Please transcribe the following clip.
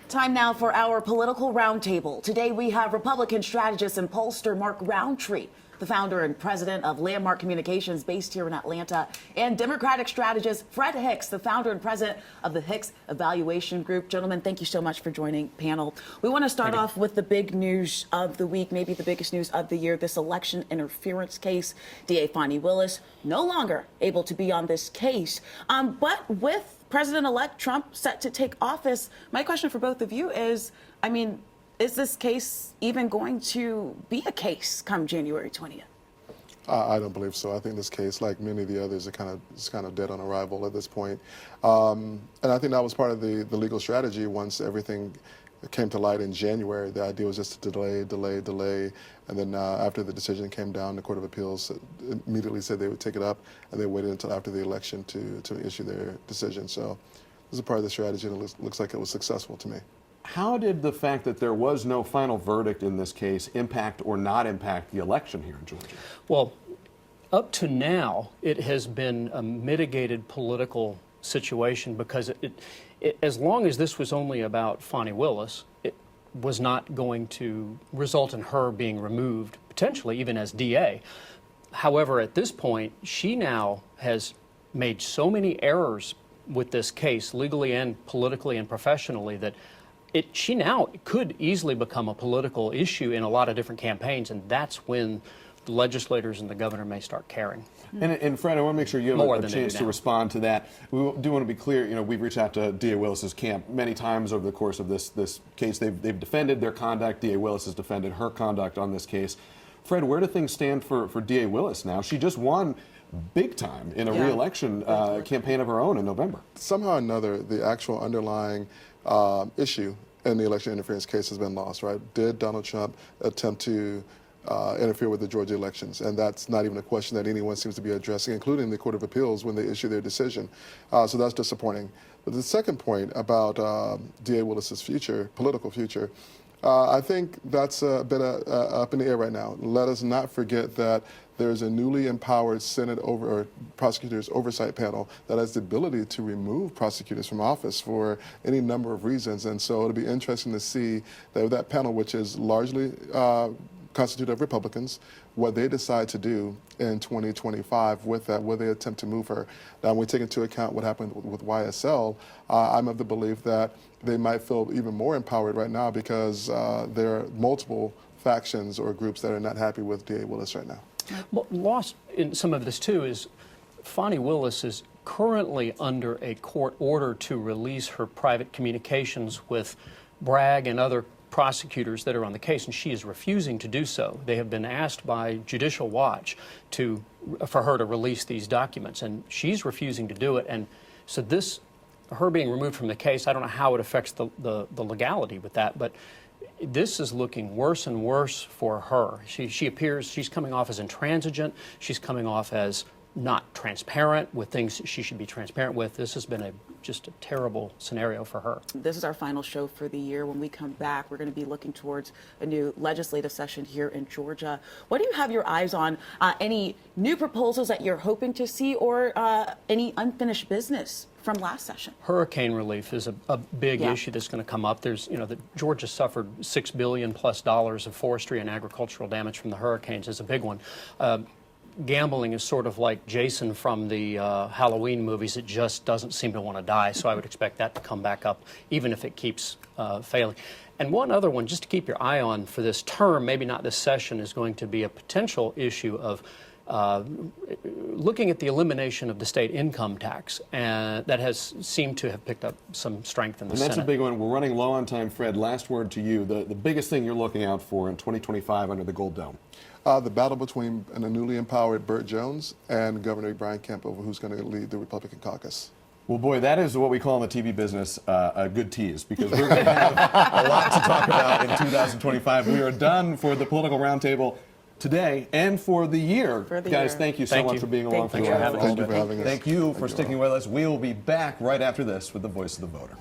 Time now for our political roundtable. Today we have Republican strategist and pollster Mark Rountree, the founder and president of Landmark Communications based here in Atlanta, and Democratic strategist Fred Hicks, the founder and president of the Hicks Evaluation Group. Gentlemen, thank you so much for joining panel. We want to start off with the big news of the week, maybe the biggest news of the year, this election interference case. DA Fani Willis no longer able to be on this case, but with President-elect Trump set to take office, my question for both of you is, is this case even going to be a case come January 20th? I don't believe so. I think this case, like many of the others, is kind of dead on arrival at this point. And I think that was part of the legal strategy once everything came to light in January. The idea was just to delay. And then after the decision came down, the Court of Appeals immediately said they would take it up, and they waited until after the election to issue their decision. So this is part of the strategy, and it looks like it was successful to me. How did the fact that there was no final verdict in this case impact or not impact the election here in Georgia? Well, up to now, it has been a mitigated political situation because as long as this was only about Fani Willis, it was not going to result in her being removed, potentially even as DA. However, at this point, she now has made so many errors with this case, legally and politically and professionally, that she now could easily become a political issue in a lot of different campaigns, and that's when the legislators and the governor may start caring. And Fred, I want to make sure you have a chance to respond to that. We do want to be clear, we've reached out to DA Willis's camp many times over the course of this case. They've defended their conduct. DA Willis has defended her conduct on this case. Fred, where do things stand for DA Willis now? She just won big time in a re-election campaign of her own in November. Somehow or another, the actual underlying issue in the election interference case has been lost, right? Did Donald Trump attempt to interfere with the Georgia elections? And that's not even a question that anyone seems to be addressing, including the Court of Appeals when they issue their decision. So that's disappointing. But the second point about DA Willis's future, political future, I think that's a bit up in the air right now. Let us not forget that there's a newly empowered prosecutors oversight panel that has the ability to remove prosecutors from office for any number of reasons. And so it'll be interesting to see that panel, which is largely constituted of Republicans, what they decide to do in 2025 with that, will they attempt to move her? Now, when we take into account what happened with YSL, I'm of the belief that they might feel even more empowered right now because there are multiple factions or groups that are not happy with DA Willis right now. Well, lost in some of this, too, is Fani Willis is currently under a court order to release her private communications with Bragg and other prosecutors that are on the case, and she is refusing to do so. They have been asked by Judicial Watch for her to release these documents, and she's refusing to do it. And so her being removed from the case, I don't know how it affects the legality with that, but this is looking worse and worse for her. She appears, she's coming off as intransigent. She's coming off as not transparent with things she should be transparent with. This has been just a terrible scenario for her. This is our final show for the year. When we come back, we're going to be looking towards a new legislative session here in Georgia. What do you have your eyes on? Any new proposals that you're hoping to see, or any unfinished business from last session? Hurricane relief is a big issue that's going to come up. There's, Georgia suffered $6 billion+ of forestry and agricultural damage from the hurricanes. Is a big one. Gambling is sort of like Jason from the Halloween movies. It just doesn't seem to want to die, so I would expect that to come back up, even if it keeps failing. And one other one, just to keep your eye on for this term, maybe not this session, is going to be a potential issue of looking at the elimination of the state income tax, and that has seemed to have picked up some strength in the Senate. And that's a big one. We're running low on time. Fred, last word to you. The biggest thing you're looking out for in 2025 under the Gold Dome? The battle between a newly empowered Burt Jones and Governor Brian Kemp over who's going to lead the Republican caucus. Well, boy, that is what we call in the TV business a good tease, because we're going to have a lot to talk about in 2025. We are done for the Political Roundtable today and for the year. Guys, thank you so much for being along for the ride. Thank you for having us. Thank you for sticking with us. We will be back right after this with the Voice of the Voter.